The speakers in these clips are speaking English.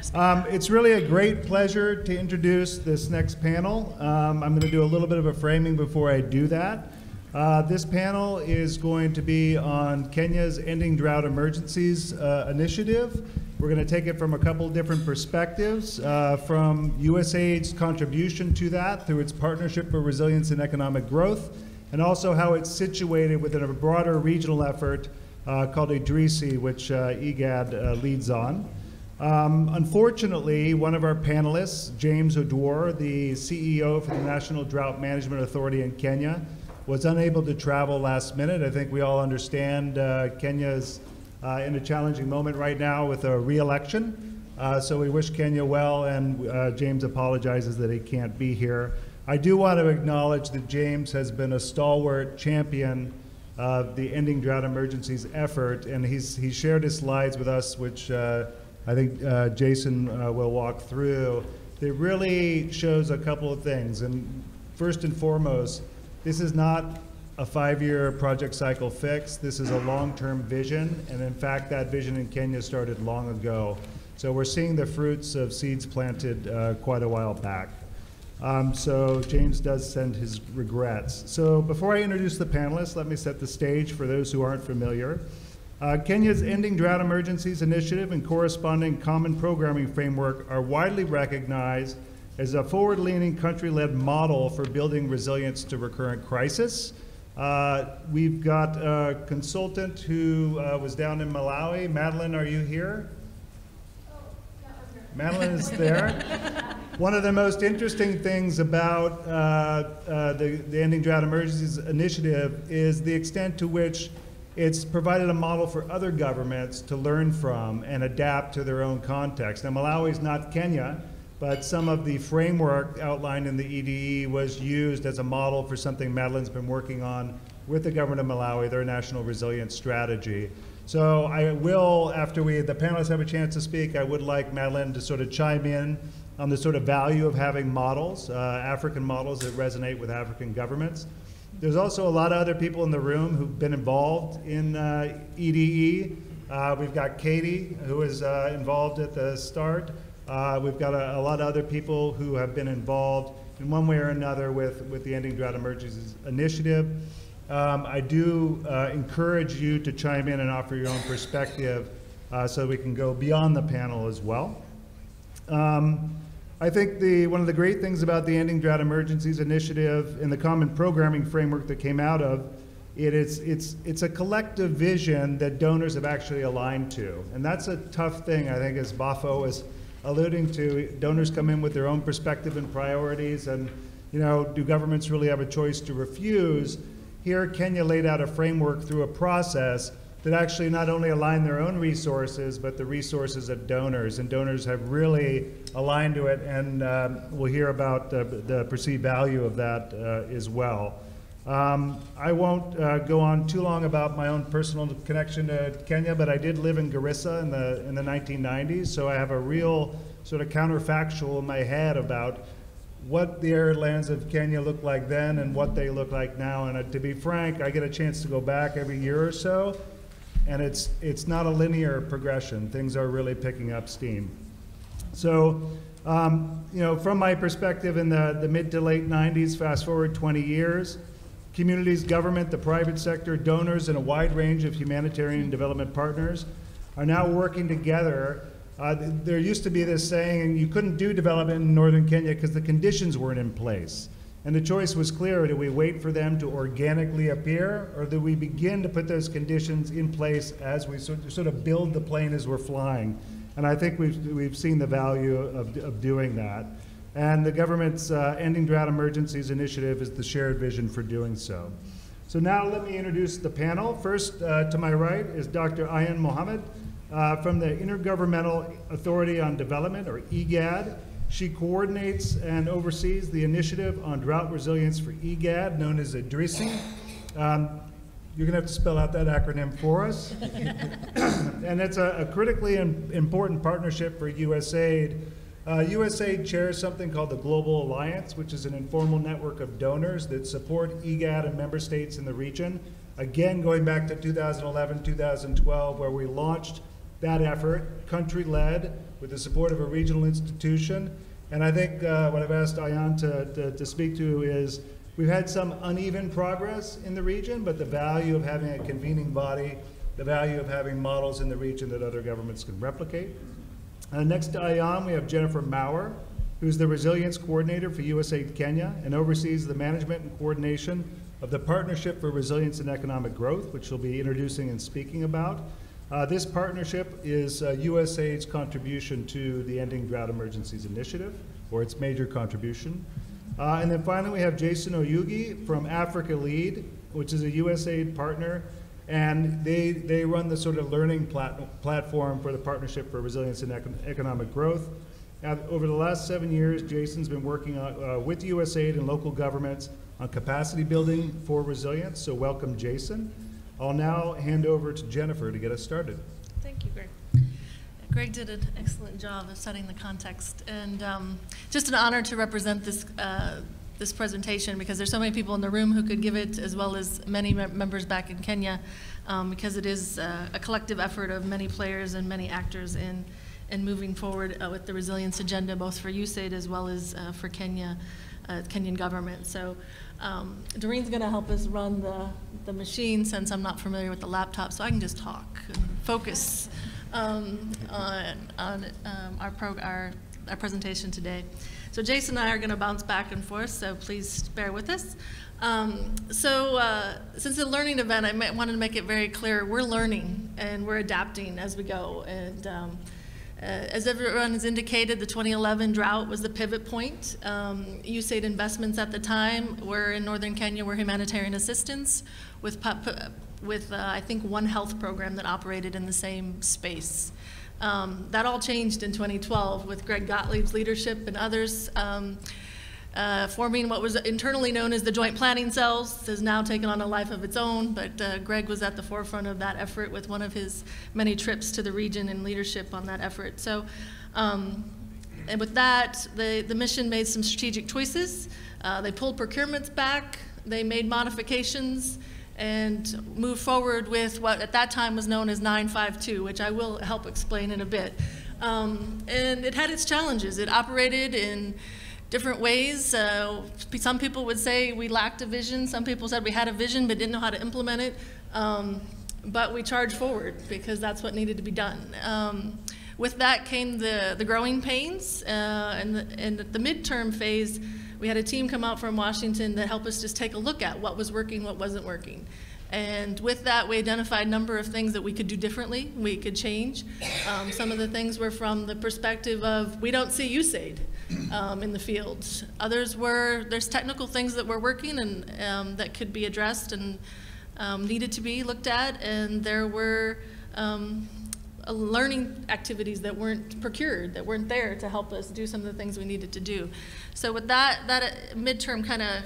It's really a great pleasure to introduce this next panel. I'm going to do a little bit of a framing before I do that. This panel is going to be on Kenya's Ending Drought Emergencies initiative. We're going to take it from a couple different perspectives, from USAID's contribution to that through its Partnership for Resilience and Economic Growth, and also how it's situated within a broader regional effort called IDRISI, which IGAD leads on. Unfortunately, one of our panelists, James Oduor, the CEO for the National Drought Management Authority in Kenya, was unable to travel last minute. I think we all understand Kenya's in a challenging moment right now with a re-election. So we wish Kenya well, and James apologizes that he can't be here. I do want to acknowledge that James has been a stalwart champion of the Ending Drought Emergencies effort, and he's shared his slides with us, which I think Jason will walk through. It really shows a couple of things, and first and foremost, this is not a 5-year project cycle fix. This is a long-term vision, and in fact, that vision in Kenya started long ago. So we're seeing the fruits of seeds planted quite a while back. So James does send his regrets. So before I introduce the panelists, let me set the stage for those who aren't familiar. Kenya's Ending Drought Emergencies initiative and corresponding common programming framework are widely recognized as a forward-leaning country-led model for building resilience to recurrent crisis. We've got a consultant who was down in Malawi. Madeline, are you here? Oh, yeah, I'm here. Madeline is there. One of the most interesting things about the Ending Drought Emergencies initiative is the extent to which it's provided a model for other governments to learn from and adapt to their own context. Now, Malawi is not Kenya, but some of the framework outlined in the EDE was used as a model for something Madeline's been working on with the government of Malawi, their national resilience strategy. So I will, after the panelists have a chance to speak, I would like Madeline to sort of chime in on the sort of value of having models, African models that resonate with African governments. There's also a lot of other people in the room who've been involved in EDE. We've got Katie, who was involved at the start. We've got a lot of other people who have been involved in one way or another with the Ending Drought Emergencies initiative. I do encourage you to chime in and offer your own perspective so we can go beyond the panel as well. I think one of the great things about the Ending Drought Emergencies initiative and the common programming framework that came out of it's a collective vision that donors have actually aligned to. And that's a tough thing, I think, as Bafo was alluding to. Donors come in with their own perspective and priorities, and do governments really have a choice to refuse? Here, Kenya laid out a framework through a process that actually not only aligned their own resources, but the resources of donors, and donors have really aligned to it, and we'll hear about the perceived value of that as well. I won't go on too long about my own personal connection to Kenya, but I did live in Garissa in the 1990s, so I have a real sort of counterfactual in my head about what the arid lands of Kenya looked like then and what they look like now. And to be frank, I get a chance to go back every year or so, and it's not a linear progression. Things are really picking up steam. So, from my perspective in the mid to late 90s, fast forward 20 years, communities, government, the private sector, donors, and a wide range of humanitarian development partners are now working together. There used to be this saying, you couldn't do development in northern Kenya because the conditions weren't in place. And the choice was clear: do we wait for them to organically appear, or do we begin to put those conditions in place as we sort of build the plane as we're flying? And I think we've seen the value of doing that. And the government's Ending Drought Emergencies initiative is the shared vision for doing so. So now let me introduce the panel. First, to my right is Dr. Ayan Mohammed from the Intergovernmental Authority on Development, or IGAD. She coordinates and oversees the initiative on drought resilience for IGAD, known as IDRISI. You're going to have to spell out that acronym for us. And it's a critically important partnership for USAID. USAID chairs something called the Global Alliance, which is an informal network of donors that support IGAD and member states in the region. Again, going back to 2011, 2012, where we launched that effort, country-led, with the support of a regional institution. And I think what I've asked Ayan to speak to is we've had some uneven progress in the region, but the value of having a convening body, the value of having models in the region that other governments can replicate. Next to Ayan, we have Jennifer Maurer, who's the Resilience Coordinator for USAID Kenya and oversees the management and coordination of the Partnership for Resilience and Economic Growth, which she'll be introducing and speaking about. This partnership is USAID's contribution to the Ending Drought Emergencies Initiative, or its major contribution. And then finally, we have Jason Oyugi from Africa Lead, which is a USAID partner, and they run the sort of learning platform for the Partnership for Resilience and Economic Growth. Now, over the last 7 years, Jason's been working with USAID and local governments on capacity building for resilience, so welcome, Jason. I'll now hand over to Jennifer to get us started. Thank you, Greg. Greg did an excellent job of setting the context, and just an honor to represent this this presentation, because there's so many people in the room who could give it, as well as many members back in Kenya, because it is a collective effort of many players and many actors in moving forward with the resilience agenda, both for USAID as well as for Kenya, Kenyan government. So Doreen's going to help us run the machine, since I'm not familiar with the laptop, so I can just talk and focus on our presentation today. So Jason and I are going to bounce back and forth, so please bear with us. Since it's a learning event, I wanted to make it very clear we're learning and we're adapting as we go. And as everyone has indicated, the 2011 drought was the pivot point. USAID investments at the time were in northern Kenya were humanitarian assistance with I think one health program that operated in the same space. That all changed in 2012 with Greg Gottlieb's leadership and others forming what was internally known as the Joint Planning Cells. Has now taken on a life of its own, but Greg was at the forefront of that effort with one of his many trips to the region and leadership on that effort. So, and with that, the mission made some strategic choices. They pulled procurements back, they made modifications, and moved forward with what at that time was known as 952, which I will help explain in a bit. And it had its challenges. It operated in different ways. Some people would say we lacked a vision. Some people said we had a vision but didn't know how to implement it. But we charged forward because that's what needed to be done. With that came the growing pains. And the midterm phase, we had a team come out from Washington that helped us just take a look at what was working, what wasn't working. And with that, we identified a number of things that we could do differently, we could change. Some of the things were from the perspective of, we don't see USAID in the field. Others were, there's technical things that were working and that could be addressed and needed to be looked at. And there were learning activities that weren't procured, that weren't there to help us do some of the things we needed to do. So with that midterm kind of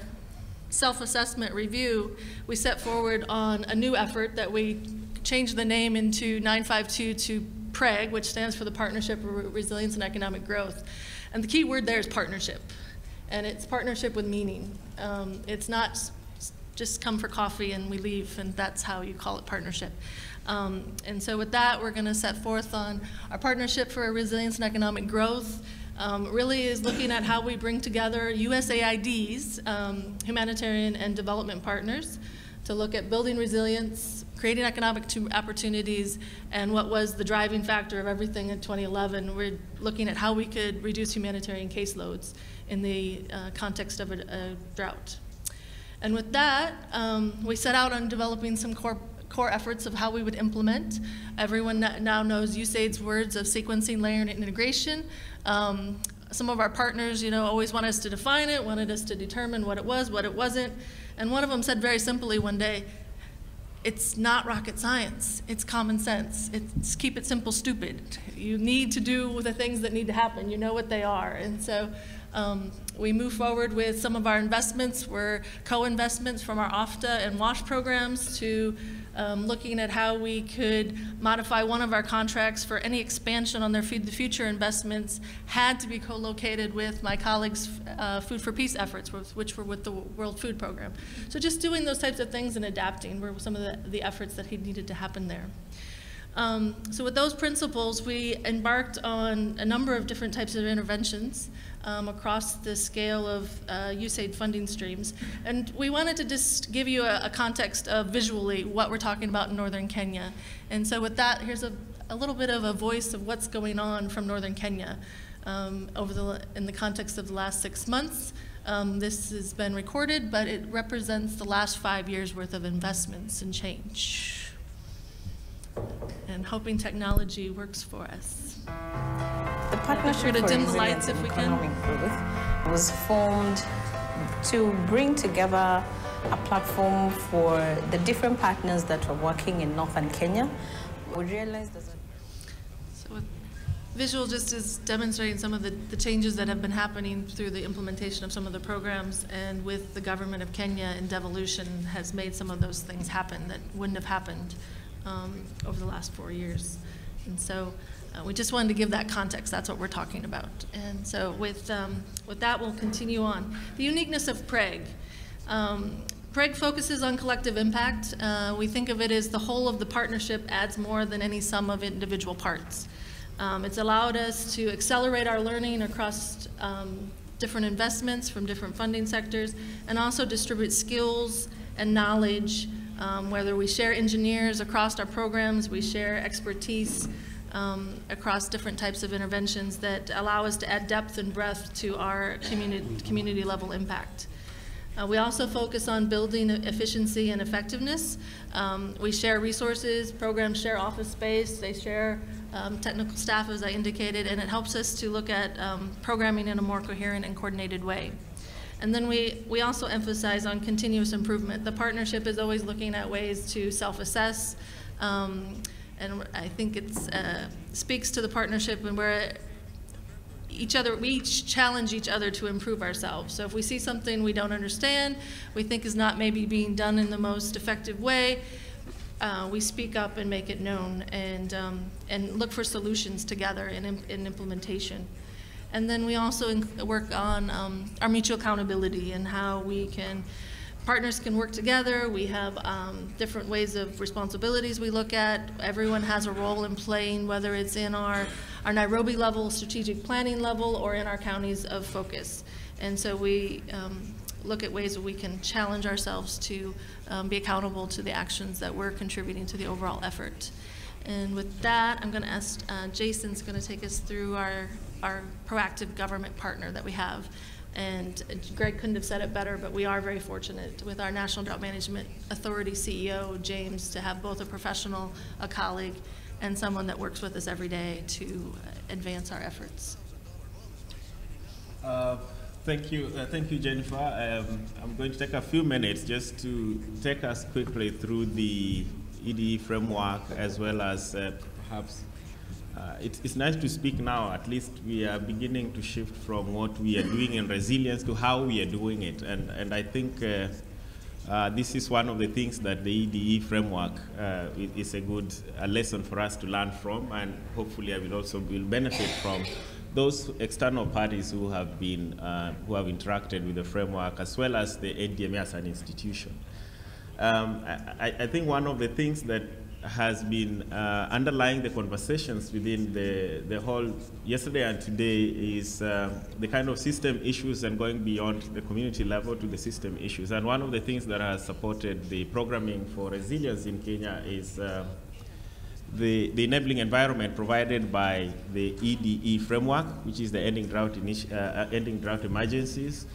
self-assessment review, we set forward on a new effort that we changed the name into 952 to PREG, which stands for the Partnership for Resilience and Economic Growth. And the key word there is partnership. And it's partnership with meaning. It's not just come for coffee and we leave and that's how you call it partnership. And so with that, we're going to set forth on our Partnership for Resilience and Economic Growth. Really is looking at how we bring together USAID's humanitarian and development partners to look at building resilience, creating economic opportunities, and what was the driving factor of everything in 2011. We're looking at how we could reduce humanitarian caseloads in the context of a drought. And with that, we set out on developing some core efforts of how we would implement. Everyone now knows USAID's words of sequencing, layering, and integration. Some of our partners, always want us to define it, wanted us to determine what it was, what it wasn't. And one of them said very simply one day, it's not rocket science, it's common sense. It's keep it simple, stupid. You need to do the things that need to happen. You know what they are. And so we move forward with some of our investments. We're co-investments from our OFTA and WASH programs to looking at how we could modify one of our contracts for any expansion on their Feed the Future investments had to be co-located with my colleagues' Food for Peace efforts, which were with the World Food Program. So just doing those types of things and adapting were some of the efforts that needed to happen there. So with those principles, we embarked on a number of different types of interventions across the scale of USAID funding streams. And we wanted to just give you a context of visually what we're talking about in northern Kenya. And so with that, here's a little bit of a voice of what's going on from northern Kenya in the context of the last 6 months. This has been recorded, but it represents the last 5 years worth of investments and change. And hoping technology works for us. The Partnership for dim the Resilience lights if and we can. Economic Growth was formed to bring together a platform for the different partners that are working in northern Kenya. We realized there's So with visual just is demonstrating some of the changes that have been happening through the implementation of some of the programs, and with the government of Kenya in devolution has made some of those things happen that wouldn't have happened over the last 4 years. And so we just wanted to give that context. That's what we're talking about. And so with that, we'll continue on. The uniqueness of PREG. PREG focuses on collective impact. We think of it as the whole of the partnership adds more than any sum of individual parts. It's allowed us to accelerate our learning across different investments from different funding sectors, and also distribute skills and knowledge, whether we share engineers across our programs, we share expertise across different types of interventions that allow us to add depth and breadth to our community level impact. We also focus on building efficiency and effectiveness. We share resources, programs share office space, they share technical staff, as I indicated, and it helps us to look at programming in a more coherent and coordinated way. And then we also emphasize on continuous improvement. The partnership is always looking at ways to self-assess, and I think it speaks to the partnership and where we each challenge each other to improve ourselves. So if we see something we don't understand, we think is not maybe being done in the most effective way, we speak up and make it known, and look for solutions together in implementation. And then we also work on our mutual accountability and how partners can work together. We have different ways of responsibilities we look at. Everyone has a role in playing, whether it's in our Nairobi level, strategic planning level, or in our counties of focus. And so we look at ways that we can challenge ourselves to be accountable to the actions that we're contributing to the overall effort. And with that, I'm going to ask, Jason's going to take us through our proactive government partner that we have. And Greg couldn't have said it better, but we are very fortunate with our National Drought Management Authority CEO, James, to have both a professional, a colleague, and someone that works with us every day to advance our efforts. Thank you, Jennifer. I'm going to take a few minutes just to take us quickly through the EDE framework, as well as perhaps it's nice to speak now. At least we are beginning to shift from what we are doing in resilience to how we are doing it. And I think this is one of the things that the EDE framework is a good lesson for us to learn from, and hopefully I will benefit from those external parties who have interacted with the framework, as well as the NDMA as an institution. I think one of the things that has been underlying the conversations within the whole yesterday and today is the kind of system issues and going beyond the community level to the system issues. And one of the things that has supported the programming for resilience in Kenya is the enabling environment provided by the EDE framework, which is the Ending Drought Emergencies,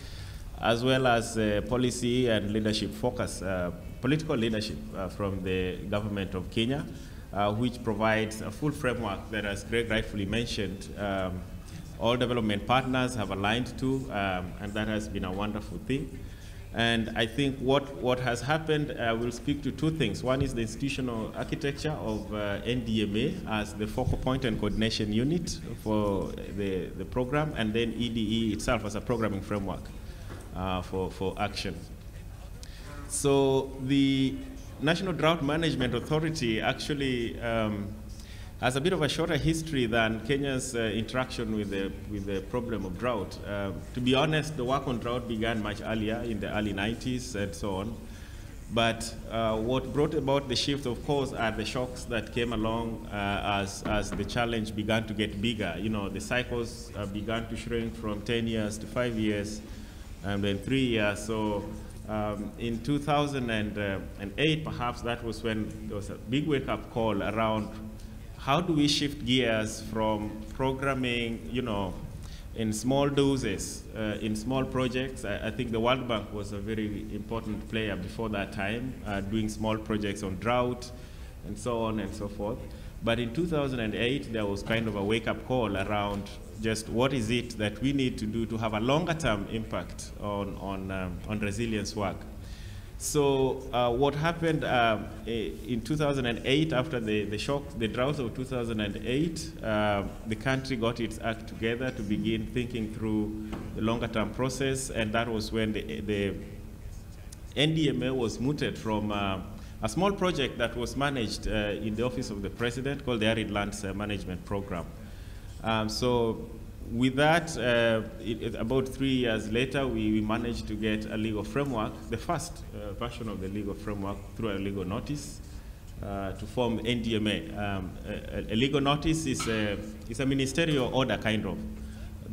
as well as policy and leadership focus, political leadership from the government of Kenya, which provides a full framework that, as Greg rightfully mentioned, all development partners have aligned to, and that has been a wonderful thing. And I think what has happened, we'll speak to two things. One is the institutional architecture of NDMA as the focal point and coordination unit for the program, and then EDE itself as a programming framework for action. So the National Drought Management Authority actually has a bit of a shorter history than Kenya's interaction with the problem of drought. To be honest, the work on drought began much earlier, in the early 90s and so on. But what brought about the shift, of course, are the shocks that came along as the challenge began to get bigger. You know, the cycles began to shrink from 10 years to 5 years, and then 3 years. So in 2008, perhaps that was when there was a big wake-up call around how do we shift gears from programming, you know, in small doses, in small projects. I think the World Bank was a very important player before that time, doing small projects on drought and so on and so forth. But in 2008, there was kind of a wake-up call around just what is it that we need to do to have a longer-term impact on resilience work. So what happened in 2008, after the shock, the drought of 2008, the country got its act together to begin thinking through the longer-term process, and that was when the NDMA was mooted from a small project that was managed in the Office of the President called the Arid Lands Management Program. So with that, about 3 years later, we managed to get a legal framework, the first version of the legal framework, through a legal notice to form NDMA. A legal notice is a ministerial order, kind of,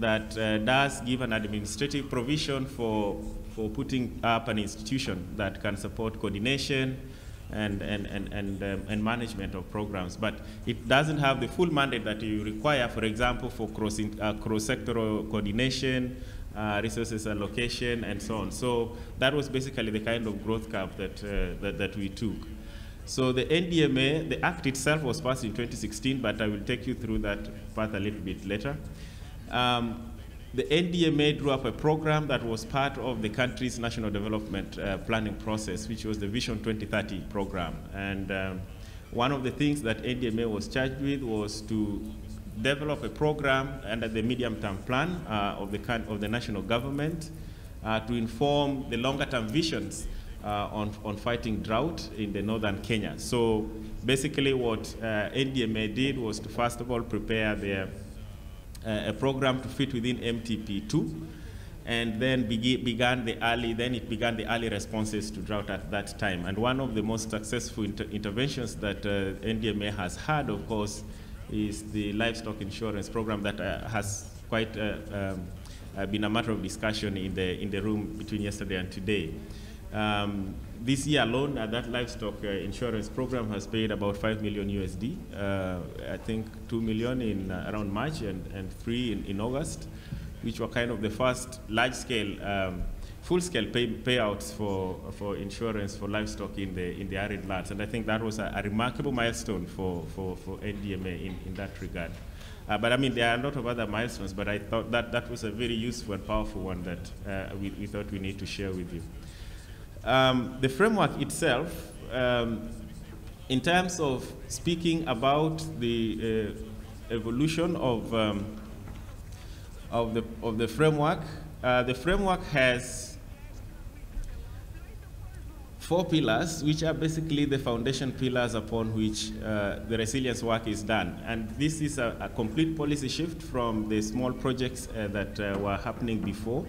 that does give an administrative provision for putting up an institution that can support coordination and management of programs, but it doesn't have the full mandate that you require, for example, for cross-sectoral coordination, resources allocation, and so on. So that was basically the kind of growth curve that we took. So the NDMA, the act itself was passed in 2016, but I will take you through that path a little bit later. The NDMA drew up a program that was part of the country's national development planning process, which was the Vision 2030 program. And one of the things that NDMA was charged with was to develop a program under the medium-term plan of the national government to inform the longer-term visions on fighting drought in the northern Kenya. So basically what NDMA did was to first of all prepare a program to fit within MTP2, and then it began the early responses to drought at that time. And one of the most successful interventions that NDMA has had, of course, is the livestock insurance program that has quite been a matter of discussion in the room between yesterday and today. This year alone, that livestock insurance program has paid about 5 million USD. I think 2 million in around March and 3 in August, which were kind of the first large-scale, full-scale payouts for insurance for livestock in the arid lands. And I think that was a remarkable milestone for NDMA in that regard. But I mean, there are a lot of other milestones, but I thought that was a very useful and powerful one that we thought we need to share with you. The framework itself, in terms of speaking about the evolution of the framework has 4 pillars, which are basically the foundation pillars upon which the resilience work is done. And this is a complete policy shift from the small projects that were happening before.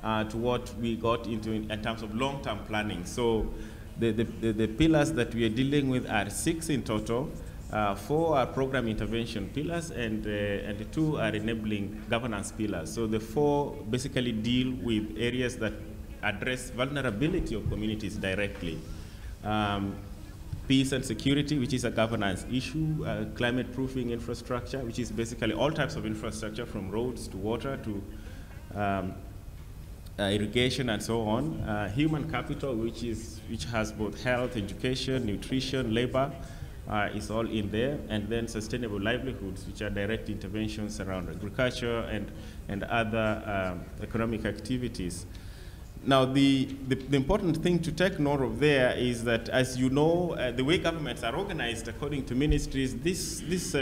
To what we got into in terms of long-term planning. So the pillars that we are dealing with are 6 in total. 4 are program intervention pillars, and the 2 are enabling governance pillars. So the 4 basically deal with areas that address vulnerability of communities directly. Peace and security, which is a governance issue. Climate proofing infrastructure, which is basically all types of infrastructure from roads to water to irrigation and so on. Human capital, which has both health, education, nutrition, labor, is all in there. And then sustainable livelihoods, which are direct interventions around agriculture and other economic activities. Now, the important thing to take note of there is that, as you know, the way governments are organized according to ministries, these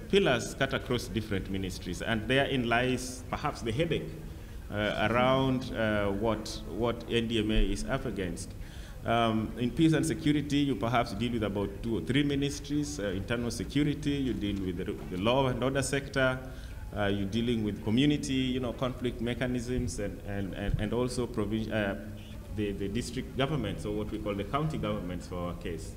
pillars cut across different ministries, and therein lies perhaps the headache around what NDMA is up against. In peace and security, you perhaps deal with about 2 or 3 ministries. Internal security, you deal with the law and order sector. You're dealing with community, conflict mechanisms, and also the district governments, or what we call the county governments for our case.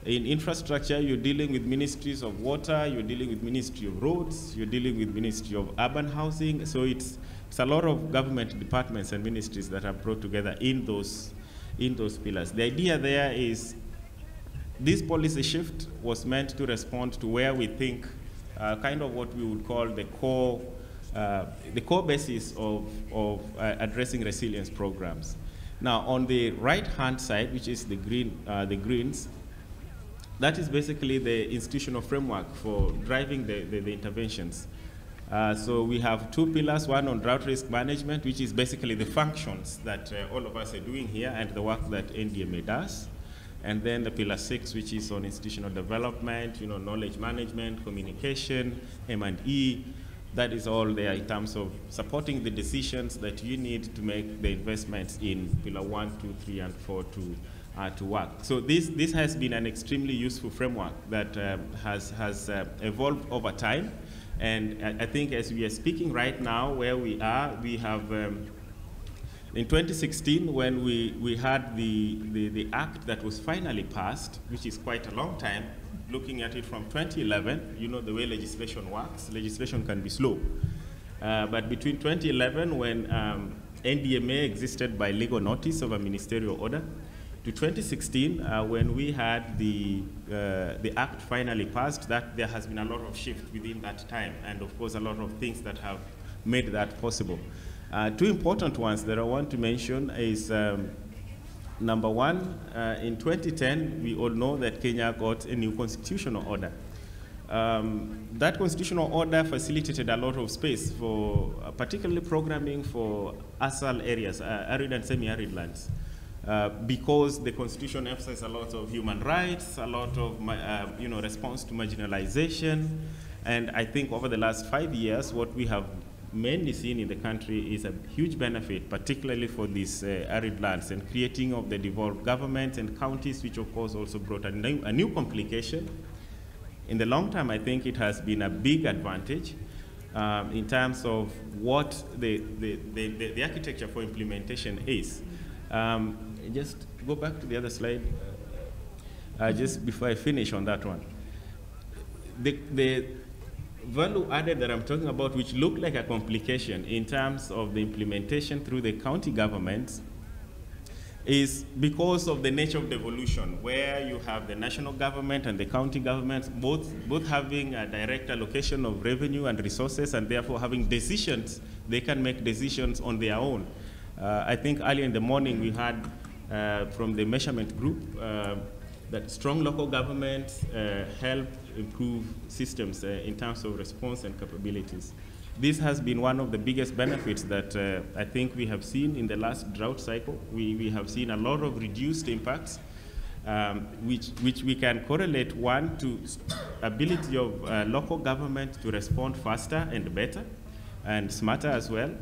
In infrastructure, you're dealing with ministries of water, you're dealing with Ministry of Roads, you're dealing with Ministry of Urban Housing. So it's a lot of government departments and ministries that are brought together in those pillars. The idea there is this policy shift was meant to respond to where we think kind of what we would call the core basis of addressing resilience programs. Now, on the right-hand side, which is the greens, that is basically the institutional framework for driving the interventions. So we have two pillars, one on drought risk management, which is basically the functions that all of us are doing here and the work that NDMA does. And then the pillar 6, which is on institutional development, knowledge management, communication, M&E. That is all there in terms of supporting the decisions that you need to make the investments in pillar 1, 2, 3, and 4 to work. So this has been an extremely useful framework that has evolved over time. And I think as we are speaking right now, where we are, we have, in 2016, when we had the act that was finally passed, which is quite a long time, looking at it from 2011, the way legislation works, legislation can be slow. But between 2011, when NDMA existed by legal notice of a ministerial order, to 2016, when we had the act finally passed, that there has been a lot of shift within that time, and of course a lot of things that have made that possible. Two important ones that I want to mention is number one, in 2010, we all know that Kenya got a new constitutional order. That constitutional order facilitated a lot of space for particularly programming for ASAL areas, arid and semi-arid lands. Because the Constitution emphasizes a lot of human rights, a lot of response to marginalization, and I think over the last 5 years, what we have mainly seen in the country is a huge benefit, particularly for these arid lands, and creating of the devolved government and counties, which of course also brought a new complication. In the long term, I think it has been a big advantage in terms of what the architecture for implementation is. Just go back to the other slide, just before I finish on that one. The value added that I'm talking about, which looked like a complication in terms of the implementation through the county governments, is because of the nature of devolution, where you have the national government and the county governments both having a direct allocation of revenue and resources, and therefore having decisions. They can make decisions on their own. I think earlier in the morning we had from the measurement group that strong local governments help improve systems in terms of response and capabilities. This has been one of the biggest benefits that I think we have seen in the last drought cycle. We have seen a lot of reduced impacts, which we can correlate, one, to ability of local government to respond faster and better and smarter as well.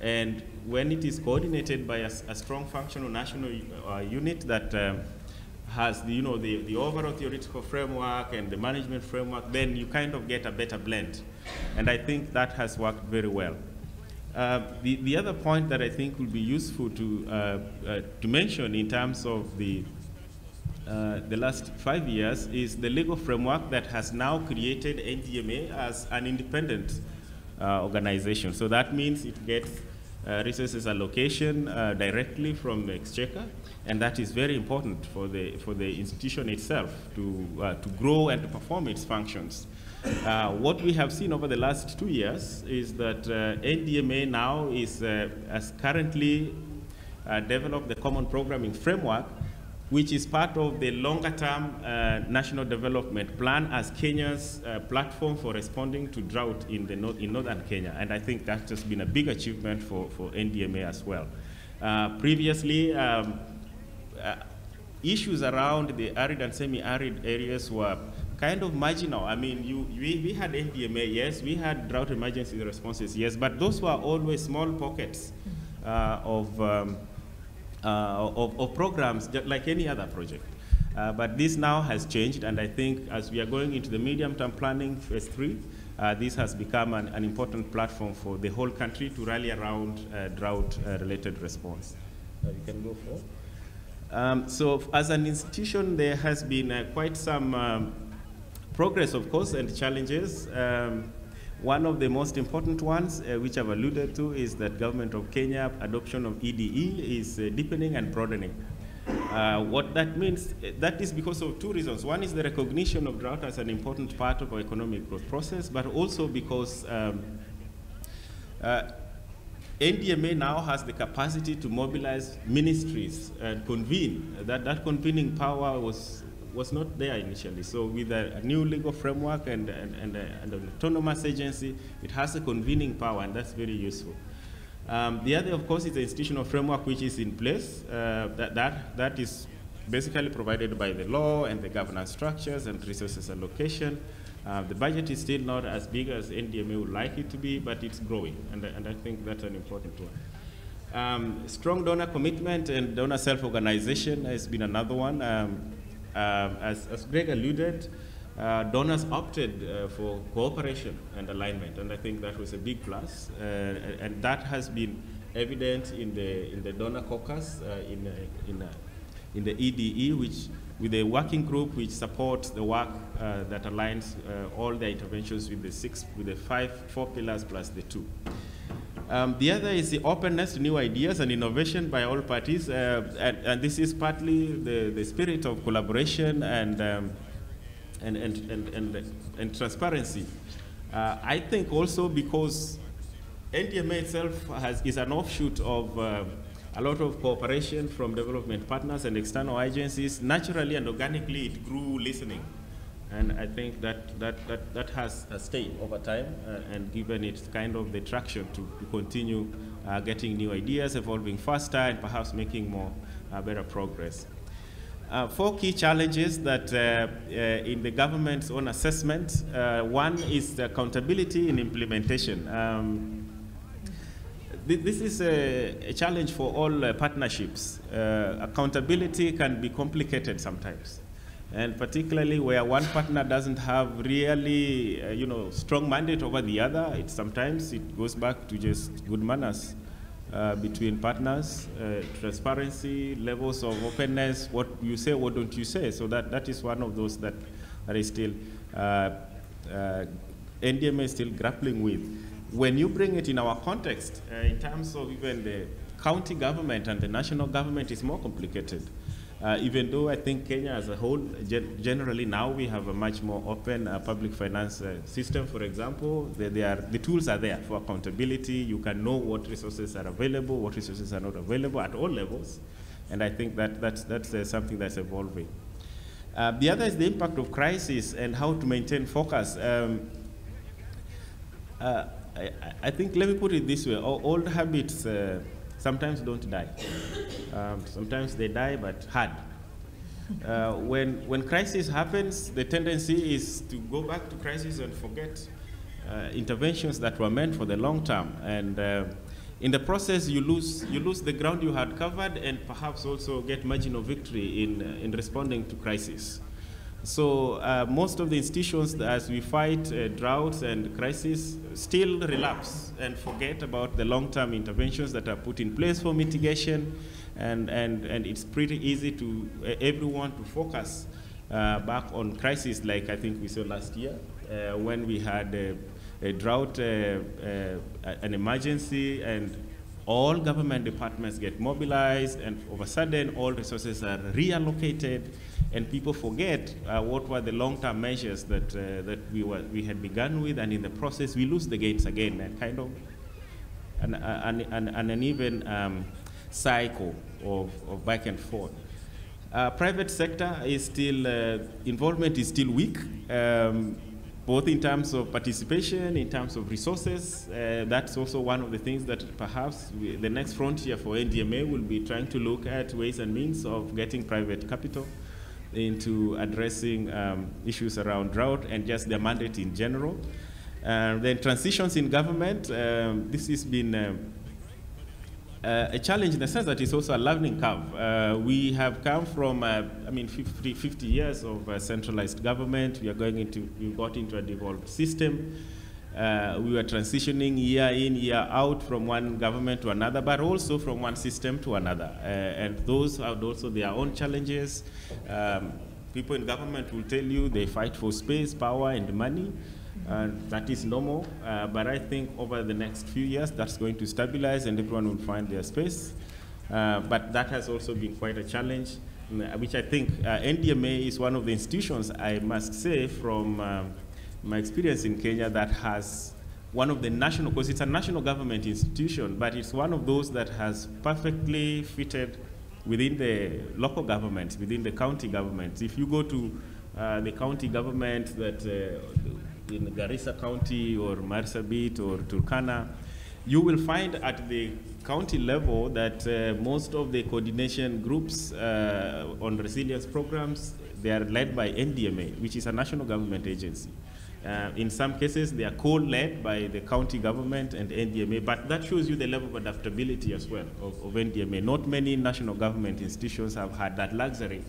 And when it is coordinated by a strong functional national unit that has the overall theoretical framework and the management framework, then you kind of get a better blend. And I think that has worked very well. The other point that I think would be useful to mention in terms of the last 5 years is the legal framework that has now created NDMA as an independent organization. So that means it gets resources allocation directly from the exchequer, and that is very important for the institution itself to grow and to perform its functions. What we have seen over the last 2 years is that NDMA now has currently developed the Common Programming Framework, which is part of the longer-term National Development Plan as Kenya's platform for responding to drought in northern Kenya. And I think that's just been a big achievement for NDMA as well. Previously, issues around the arid and semi-arid areas were kind of marginal. I mean, we had NDMA, yes, we had drought emergency responses, yes, but those were always small pockets of programs, just like any other project. But this now has changed, and I think as we are going into the medium-term planning phase 3, this has become an important platform for the whole country to rally around drought-related response. You can go for. So as an institution, there has been quite some progress, of course, and challenges. One of the most important ones, which I've alluded to, is that Government of Kenya adoption of EDE is deepening and broadening. What that means, that is because of two reasons. One is the recognition of drought as an important part of our economic growth process, but also because NDMA now has the capacity to mobilize ministries and convene. That convening power was not there initially. So with a new legal framework and an autonomous agency, it has a convening power, and that's very useful. The other, of course, is the institutional framework which is in place. That is basically provided by the law and the governance structures and resources allocation. The budget is still not as big as NDMA would like it to be, but it's growing, and I think that's an important one. Strong donor commitment and donor self-organization has been another one. As Greg alluded, donors opted for cooperation and alignment, and I think that was a big plus, and that has been evident in the donor caucus in the EDE, which with a working group which supports the work that aligns all the interventions with the 4 pillars plus the 2. The other is the openness to new ideas and innovation by all parties, and this is partly the spirit of collaboration and transparency. I think also because NDMA itself is an offshoot of a lot of cooperation from development partners and external agencies. Naturally and organically, it grew listening. And I think that has stayed over time and given it kind of the traction to continue getting new ideas, evolving faster, and perhaps making more better progress. 4 key challenges that in the government's own assessment. One is the accountability in implementation. This is a challenge for all partnerships. Accountability can be complicated sometimes, and particularly where one partner doesn't have really, strong mandate over the other. Sometimes it goes back to just good manners between partners, transparency, levels of openness, what you say, what don't you say. So that is one of those that is still, NDMA is still grappling with. When you bring it in our context, in terms of even the county government and the national government, is more complicated. Even though I think Kenya as a whole, generally now we have a much more open public finance system, for example. The tools are there for accountability. You can know what resources are available, what resources are not available at all levels. And I think that's something that's evolving. The other is the impact of crisis and how to maintain focus. I think, let me put it this way, old habits sometimes don't die. Sometimes they die, but hard. When crisis happens, the tendency is to go back to crisis and forget interventions that were meant for the long term. And in the process, you lose the ground you had covered, and perhaps also get margin of victory in responding to crisis. So most of the institutions, as we fight droughts and crises, still relapse and forget about the long-term interventions that are put in place for mitigation, and it's pretty easy to everyone to focus back on crisis, like I think we saw last year when we had a drought, an emergency, and all government departments get mobilized, and all of a sudden all resources are reallocated, and people forget what were the long-term measures that we had begun with, and in the process we lose the gains again, and kind of an uneven cycle of back and forth. Private sector is still, involvement is still weak, both in terms of participation, in terms of resources. That's also one of the things that perhaps the next frontier for NDMA will be trying to look at ways and means of getting private capital into addressing issues around drought and just their mandate in general. Then transitions in government, this has been a challenge in the sense that it's also a learning curve. We have come from, 50 years of centralized government. We got into a devolved system. we were transitioning year in, year out from one government to another, but also from one system to another. And those are also their own challenges. People in government will tell you they fight for space, power, and money. And that is normal, but I think over the next few years that's going to stabilize and everyone will find their space. But that has also been quite a challenge, which I think NDMA is one of the institutions, I must say, from my experience in Kenya, that has one of the national, because it's a national government institution, but it's one of those that has perfectly fitted within the local government, within the county government. If you go to the county government that in Garissa County or Marsabit or Turkana, you will find at the county level that most of the coordination groups on resilience programs, they are led by NDMA, which is a national government agency. In some cases, they are co-led by the county government and NDMA, but that shows you the level of adaptability as well of NDMA. Not many national government institutions have had that luxury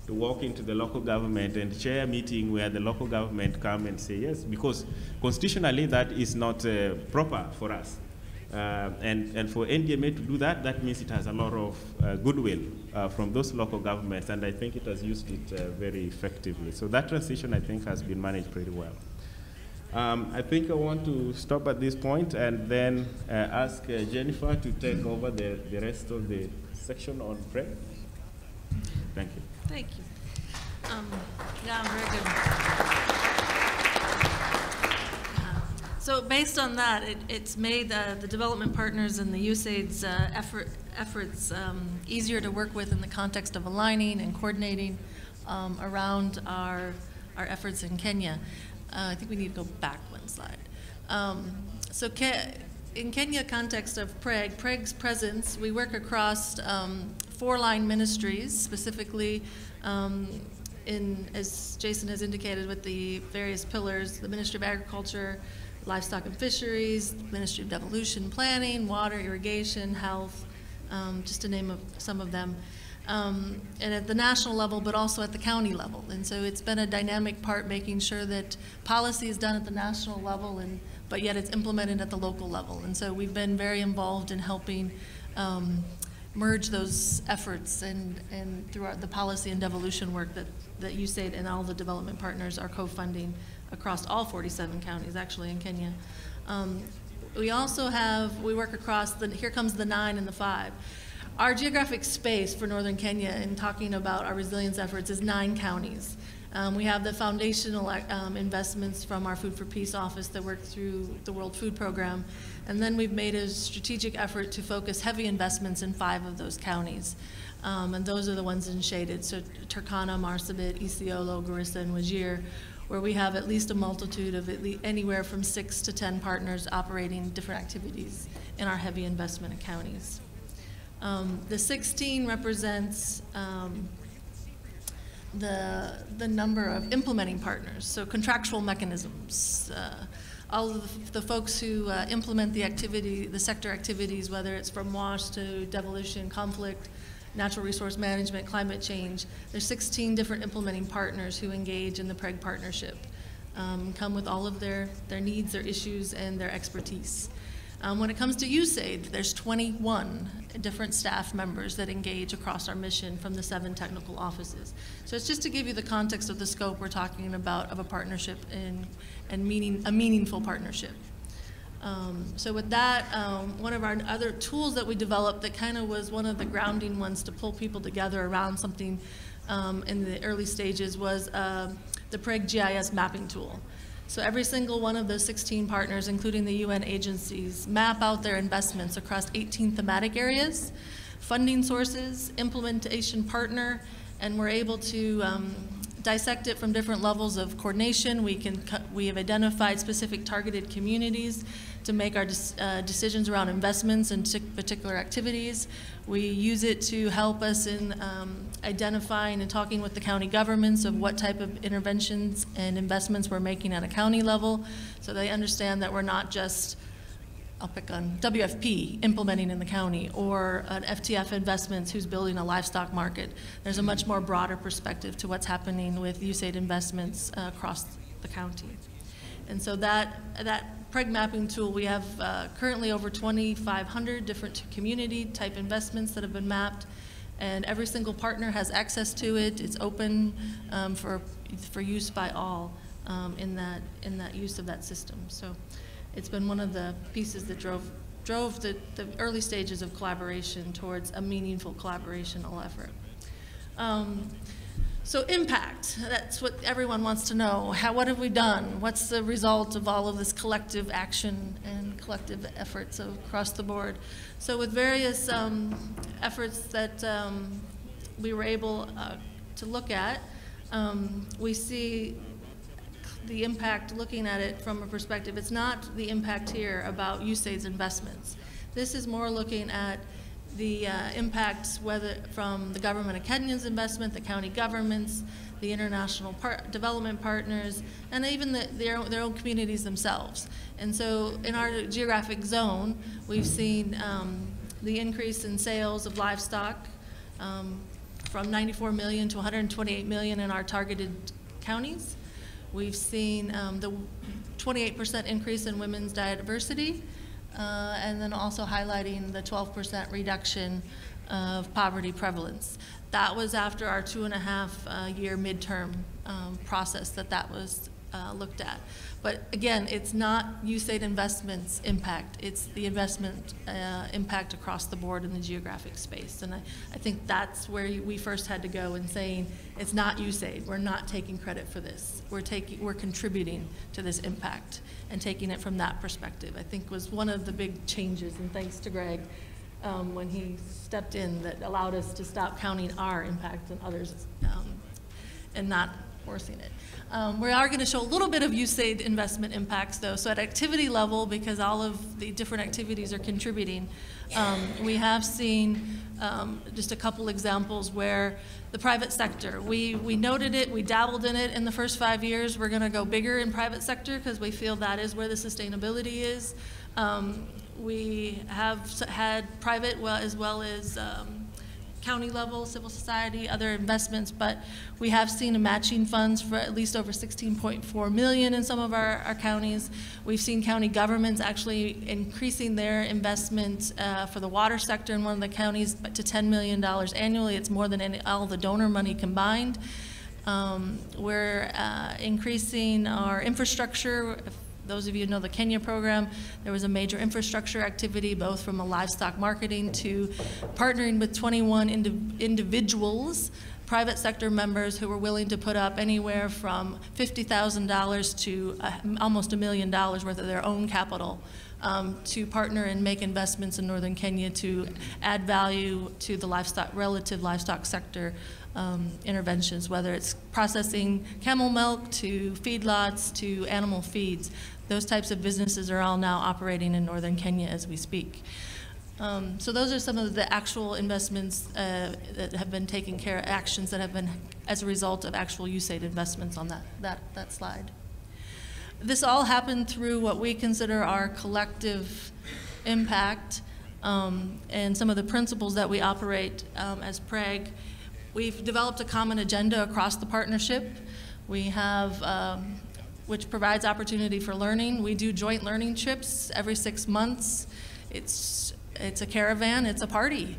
to walk into the local government and chair a meeting where the local government come and say yes, because constitutionally that is not proper for us. And for NDMA to do that, that means it has a lot of goodwill from those local governments, and I think it has used it very effectively. So that transition, I think, has been managed pretty well. I think I want to stop at this point and then ask Jennifer to take over the rest of the section on PREG. Thank you. Thank you. Yeah, very good. So based on that, it's made the development partners and the USAID's efforts easier to work with in the context of aligning and coordinating around our efforts in Kenya. I think we need to go back one slide. In Kenya context of PREG's presence, we work across 4-line ministries, specifically as Jason has indicated, with the various pillars, the Ministry of Agriculture, Livestock and Fisheries, Ministry of Devolution Planning, Water, Irrigation, Health, just to name some of them. And at the national level, but also at the county level. And so it's been a dynamic part, making sure that policy is done at the national level, but yet it's implemented at the local level. And so we've been very involved in helping merge those efforts and through the policy and devolution work that USAID and all the development partners are co-funding across all 47 counties, actually, in Kenya. We also we work across here comes the 9 and the 5. Our geographic space for Northern Kenya, in talking about our resilience efforts, is 9 counties. We have the foundational investments from our Food for Peace office that work through the World Food Program. And then we've made a strategic effort to focus heavy investments in 5 of those counties. And those are the ones in shaded. So Turkana, Marsabit, Isiolo, Garissa, and Wajir, where we have at least a multitude of anywhere from 6 to 10 partners operating different activities in our heavy investment counties. The 16 represents the number of implementing partners, so contractual mechanisms. All of the folks who implement the sector activities, whether it's from WASH to devolution, conflict, natural resource management, climate change. There's 16 different implementing partners who engage in the PREG partnership, come with all of their needs, their issues, and their expertise. When it comes to USAID, there's 21 different staff members that engage across our mission from the 7 technical offices. So it's just to give you the context of the scope we're talking about of a partnership and a meaningful partnership. So with that, one of our other tools that we developed that kind of was one of the grounding ones to pull people together around something in the early stages was the PREG GIS mapping tool. So every single one of those 16 partners, including the UN agencies, map out their investments across 18 thematic areas, funding sources, implementation partner, and we're able to dissect it from different levels of coordination. We have identified specific targeted communities to make our decisions around investments and particular activities. We use it to help us in identifying and talking with the county governments of what type of interventions and investments we're making at a county level, so they understand that we're not just, I'll pick on WFP implementing in the county, or an FTF Investments who's building a livestock market. There's a much more broader perspective to what's happening with USAID investments across the county. And so that PREG mapping tool, we have currently over 2,500 different community type investments that have been mapped, and every single partner has access to it. It's open for use by all in that use of that system. So it's been one of the pieces that drove the early stages of collaboration towards a meaningful collaborational effort. So impact, that's what everyone wants to know. What have we done? What's the result of all of this collective action and collective efforts across the board? So with various efforts that we were able to look at, we see the impact, looking at it from a perspective, it's not the impact here about USAID's investments. This is more looking at the impacts, whether from the government of Kenya's investment, the county governments, the international development partners, and even their own communities themselves. And so in our geographic zone, we've seen the increase in sales of livestock from 94 million to 128 million in our targeted counties. We've seen the 28% increase in women's diversity, and then also highlighting the 12% reduction of poverty prevalence. That was after our 2.5-year midterm process that was looked at. But again, it's not USAID investments impact, it's the investment impact across the board in the geographic space. And I think that's where we first had to go in saying, it's not USAID, we're not taking credit for this. We're contributing to this impact and taking it from that perspective, I think was one of the big changes, and thanks to Greg when he stepped in, that allowed us to stop counting our impact and others and not forcing it. We are going to show a little bit of USAID investment impacts though. So at activity level, because all of the different activities are contributing, we have seen just a couple examples where the private sector, we noted it, we dabbled in it in the first 5 years. We're going to go bigger in private sector because we feel that is where the sustainability is. We have had private as well as county level, civil society, other investments, but we have seen a matching funds for at least over 16.4 million in some of our counties. We've seen county governments actually increasing their investment for the water sector in one of the counties to $10 million annually. It's more than all the donor money combined. We're increasing our infrastructure. Those of you who know the Kenya program, there was a major infrastructure activity, both from a livestock marketing to partnering with 21 individuals, private sector members who were willing to put up anywhere from $50,000 to almost $1 million worth of their own capital to partner and make investments in northern Kenya to add value to the relative livestock sector interventions, whether it's processing camel milk to feedlots to animal feeds. Those types of businesses are all now operating in northern Kenya as we speak. So those are some of the actual investments that have been taken care of, actions that have been as a result of actual USAID investments on that slide. This all happened through what we consider our collective impact and some of the principles that we operate as PREG. We've developed a common agenda across the partnership. We have, which provides opportunity for learning. We do joint learning trips every 6 months. It's a caravan, it's a party.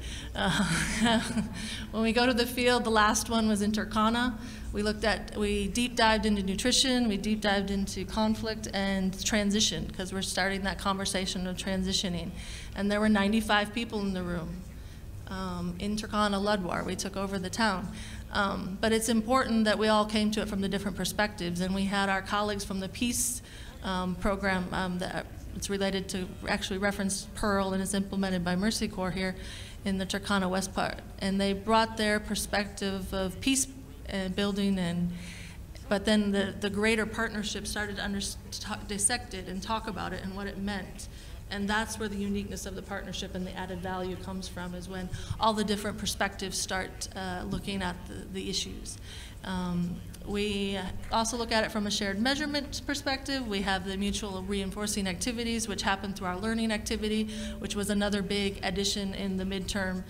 When we go to the field, the last one was in Turkana. We deep dived into nutrition, we deep dived into conflict and transition, because we're starting that conversation of transitioning. And there were 95 people in the room. In Turkana, Ludwar, we took over the town. But it's important that we all came to it from the different perspectives, and we had our colleagues from the Peace program that it's related to, actually referenced Pearl and is implemented by Mercy Corps here in the Turkana West part. And they brought their perspective of peace building, but then the greater partnership started to dissect it and talk about it and what it meant. And that's where the uniqueness of the partnership and the added value comes from, is when all the different perspectives start looking at the issues. We also look at it from a shared measurement perspective. We have the mutual reinforcing activities, which happen through our learning activity, which was another big addition in the midterm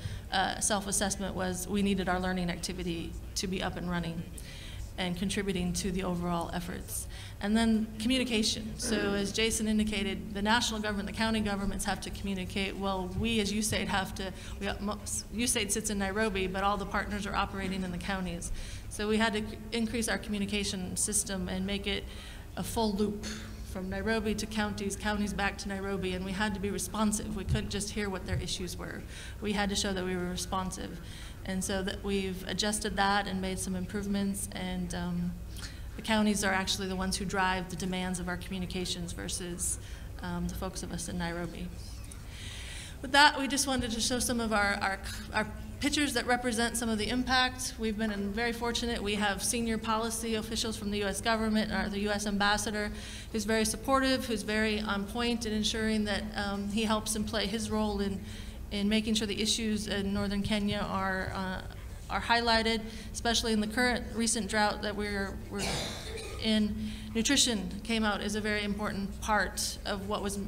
self-assessment, was we needed our learning activity to be up and running. and contributing to the overall efforts. And then communication. So as Jason indicated, the national government, the county governments have to communicate. Well, we as USAID have to, USAID sits in Nairobi, but all the partners are operating in the counties. So we had to increase our communication system and make it a full loop from Nairobi to counties, counties back to Nairobi, and we had to be responsive. We couldn't just hear what their issues were. We had to show that we were responsive. And so that we've adjusted that and made some improvements, and the counties are actually the ones who drive the demands of our communications versus the folks of us in Nairobi. With that, we just wanted to show some of our pictures that represent some of the impact. We've been very fortunate. We have senior policy officials from the U.S. government, or the U.S. ambassador, who's very supportive, who's very on point in ensuring that he helps and play his role in making sure the issues in northern Kenya are highlighted, especially in the current recent drought that we're in. Nutrition came out as a very important part of what was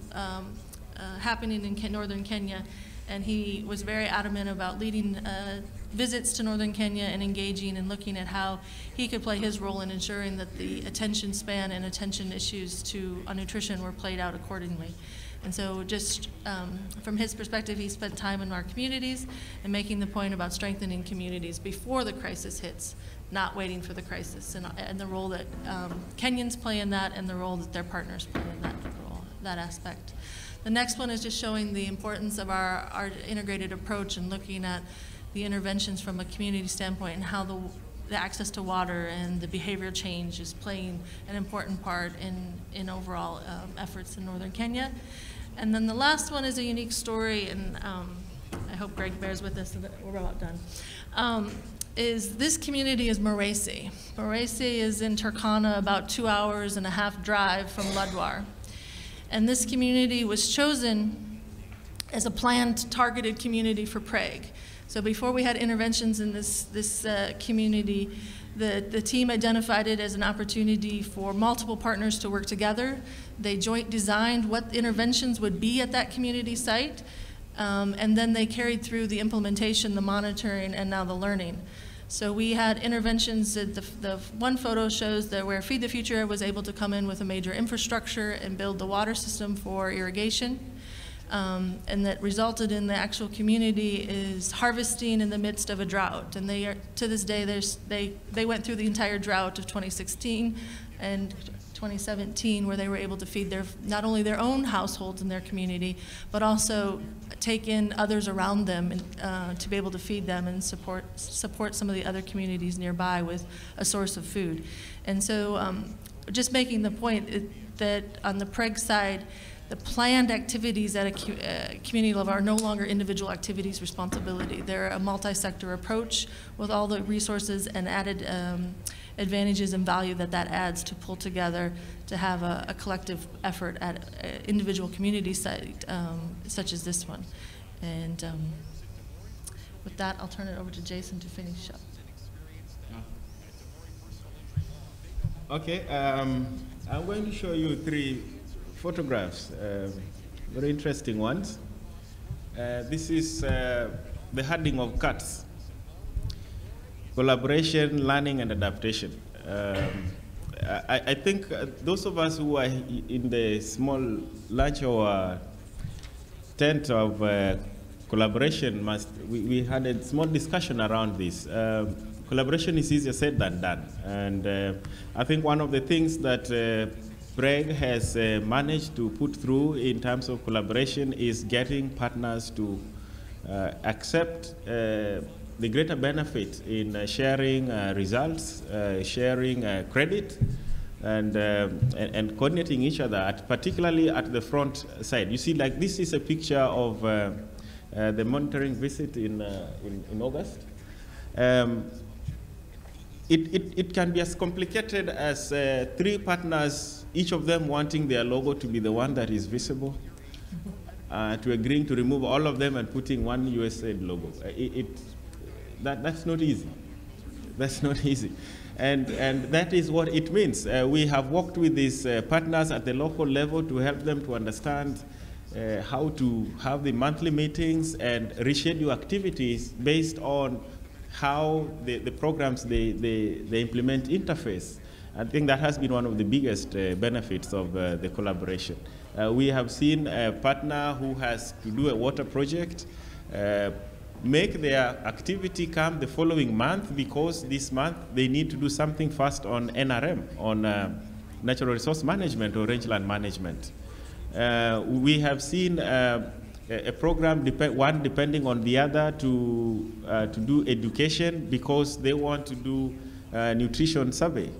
happening in northern Kenya, and he was very adamant about leading visits to northern Kenya and engaging and looking at how he could play his role in ensuring that the attention span and attention issues on nutrition were played out accordingly. And so just from his perspective, he spent time in our communities and making the point about strengthening communities before the crisis hits, not waiting for the crisis, and the role that Kenyans play in that, and the role that their partners play in that aspect. The next one is just showing the importance of our integrated approach and looking at the interventions from a community standpoint and how the access to water and the behavioral change is playing an important part in overall efforts in northern Kenya. And then the last one is a unique story, and I hope Greg bears with us so that we're about done. This community is Maresi. Maresi is in Turkana, about 2 hours and a half drive from Ludwar. And this community was chosen as a planned targeted community for PREG. So before we had interventions in this community, the team identified it as an opportunity for multiple partners to work together. They joint designed what interventions would be at that community site, and then they carried through the implementation, the monitoring, and now the learning. So we had interventions. The one photo shows that where Feed the Future was able to come in with a major infrastructure and build the water system for irrigation. And that resulted in the actual community is harvesting in the midst of a drought. And they are, to this day, they went through the entire drought of 2016 and 2017, where they were able to feed not only their own households in their community, but also take in others around them and, to be able to feed them and support some of the other communities nearby with a source of food. And so just making the point that on the PREG side, the planned activities at a community level are no longer individual activities' responsibility. They're a multi-sector approach with all the resources and added advantages and value that adds to pull together to have a collective effort at an individual community site such as this one. And with that, I'll turn it over to Jason to finish up. Okay, I'm going to show you 3 photographs, very interesting ones. This is the herding of cats. Collaboration, learning, and adaptation. I think those of us who are in the small lunch or tent of collaboration we had a small discussion around this. Collaboration is easier said than done. And I think one of the things that PREG has managed to put through in terms of collaboration is getting partners to accept the greater benefit in sharing results, sharing credit, and coordinating each other, particularly at the front side. You see, like this is a picture of the monitoring visit in August. It can be as complicated as 3 partners, each of them wanting their logo to be the one that is visible, to agreeing to remove all of them and putting one USAID logo. That's not easy. That's not easy. And that is what it means. We have worked with these partners at the local level to help them to understand how to have the monthly meetings and reschedule activities based on how the programs they implement interface. I think that has been one of the biggest benefits of the collaboration. We have seen a partner who has to do a water project make their activity come the following month because this month they need to do something fast on NRM, on natural resource management or rangeland management. We have seen a program, one depending on the other, to do education because they want to do nutrition survey.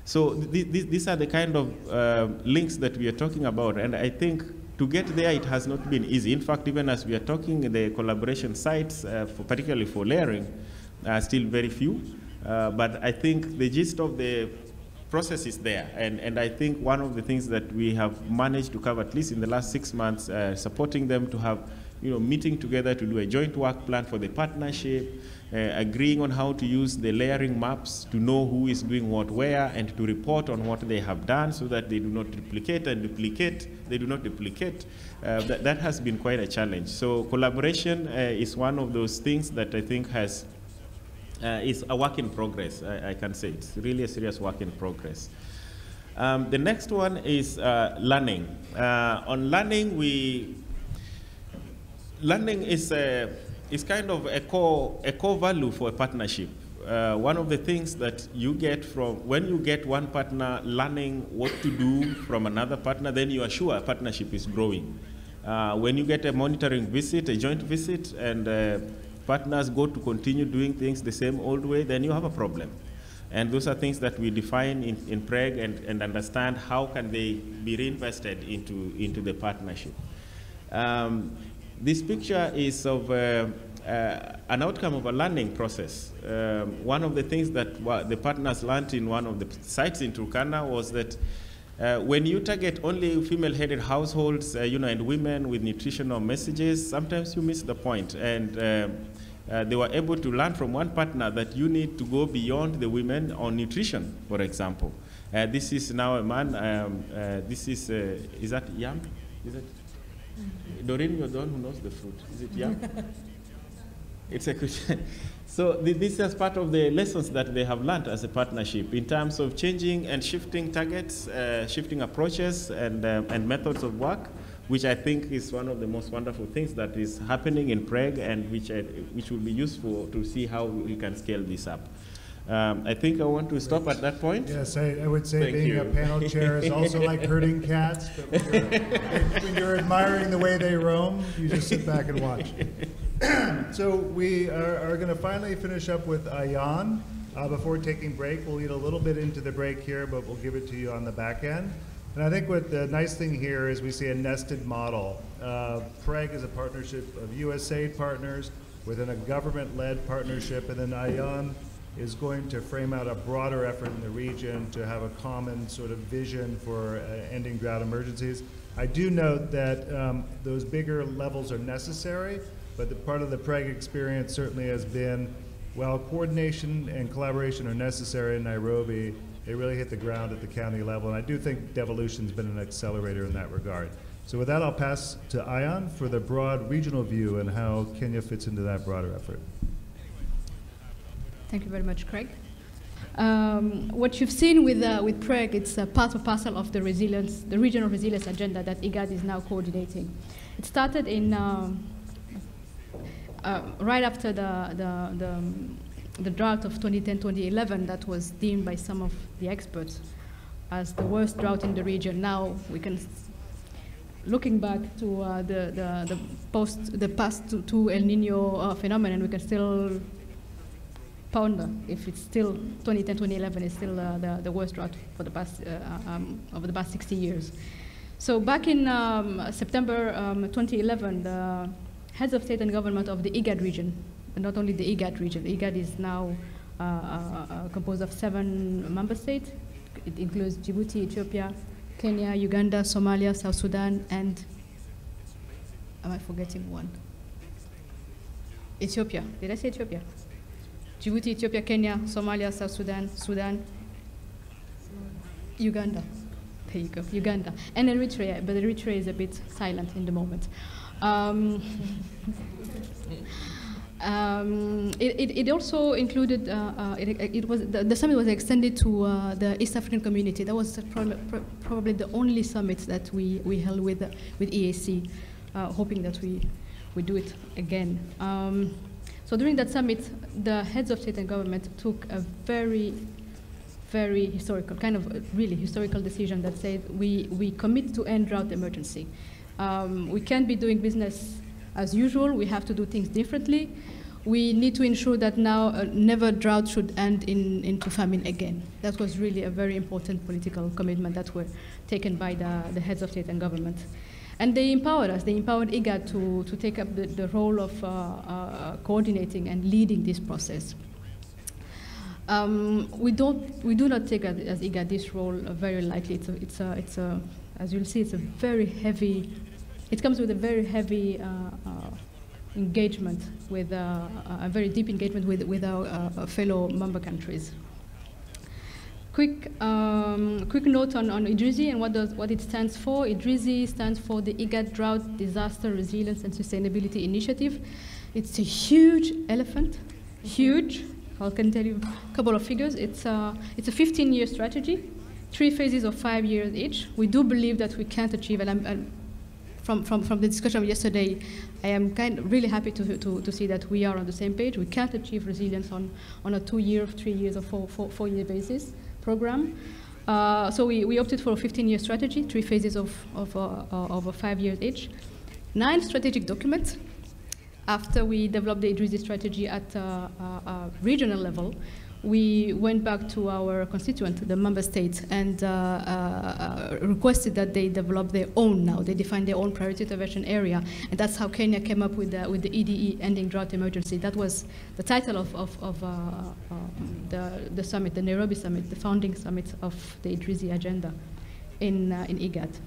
So these are the kind of links that we are talking about, and I think to get there it has not been easy. In fact, even as we are talking, the collaboration sites, particularly for layering, are still very few. But I think the gist of the process is there, and I think one of the things that we have managed to cover, at least in the last 6 months, supporting them to have meeting together to do a joint work plan for the partnership, agreeing on how to use the layering maps to know who is doing what where and to report on what they have done so that they do not duplicate and they do not duplicate. That has been quite a challenge. So collaboration is one of those things that I think has is a work in progress. I can say it's really a serious work in progress. The next one is learning. On learning, learning is kind of a core value for a partnership. One of the things that you get from when you get one partner learning what to do from another partner, then you are sure a partnership is growing. When you get a monitoring visit, a joint visit, and partners go to continue doing things the same old way, then you have a problem. And those are things that we define in PREG and understand how can they be reinvested into the partnership. This picture is of an outcome of a learning process. One of the things that the partners learned in one of the sites in Turkana was that when you target only female-headed households, and women with nutritional messages, sometimes you miss the point. And they were able to learn from one partner that you need to go beyond the women on nutrition, for example. This is now a man. This is that yam? Is it? Doreen, you're the one who knows the fruit. Is it yam? It's a question. So this is part of the lessons that they have learned as a partnership in terms of changing and shifting targets, shifting approaches and methods of work, which I think is one of the most wonderful things that is happening in PREG and which will be useful to see how we can scale this up. I think I want to stop at that point. Yes, I would say Thank being you. a panel chair is also like herding cats, but when you're admiring the way they roam, you just sit back and watch. So we are going to finally finish up with Ayan. Before taking break, we'll eat a little bit into the break here, but we'll give it to you on the back end. And I think what the nice thing here is we see a nested model. PREG is a partnership of USAID partners within a government-led partnership, and then Ayan is going to frame out a broader effort in the region to have a common sort of vision for ending drought emergencies. I do note that those bigger levels are necessary, but the part of the PREG experience certainly has been, while coordination and collaboration are necessary in Nairobi, they really hit the ground at the county level, and I do think devolution's been an accelerator in that regard. So with that, I'll pass to Ayan for the broad regional view and how Kenya fits into that broader effort. Thank you very much, Craig. What you've seen with PREG, it's a part and parcel of the resilience, the regional resilience agenda that IGAD is now coordinating. It started in right after the drought of 2010-2011 that was deemed by some of the experts as the worst drought in the region. Now we can, looking back to the past two El Nino phenomenon, we can still ponder if it's still 2010-2011 is still the worst drought for the past over the past 60 years. So back in September 2011, the heads of state and government of the IGAD region, and not only the IGAD region, IGAD is now composed of 7 member states. It includes Djibouti, Ethiopia, Kenya, Uganda, Somalia, South Sudan, and am I forgetting one? Ethiopia. Did I say Ethiopia? Djibouti, Ethiopia, Kenya, Somalia, South Sudan, Uganda. There you go, Uganda. And Eritrea, but Eritrea is a bit silent in the moment. It also included, the summit was extended to the East African community. That was probably the only summit that we held with EAC, hoping that we do it again. So during that summit, the heads of state and government took a very historical, kind of a really historical decision that said we commit to end drought emergency. We can't be doing business as usual. We have to do things differently. We need to ensure that now never drought should end into famine again. That was really a very important political commitment that were taken by the heads of state and government. And they empowered us. They empowered IGAD to take up the role of coordinating and leading this process. We do not take as IGAD this role very lightly. As you'll see, it's a very heavy. It comes with a very heavy engagement, with a very deep engagement with our fellow member countries. Quick note on IDRISI and what it stands for. IDRISI stands for the IGAD Drought, Disaster, Resilience and Sustainability Initiative. It's a huge elephant, huge. I can tell you a couple of figures. It's a 15-year strategy, 3 phases of 5 years each. We do believe that we can't achieve, and from the discussion of yesterday, I am really happy to see that we are on the same page. We can't achieve resilience on a 2-year, 3 years, or 4-year basis program. So we opted for a 15-year strategy, 3 phases of 5 years each, 9 strategic documents. After we developed the IDRISI strategy at a regional level, we went back to our constituent, the member states, and requested that they develop their own now. They define their own priority intervention area, and that's how Kenya came up with the EDE, Ending Drought Emergency. That was the title of the summit, the Nairobi summit, the founding summit of the IDRISI agenda in IGAD.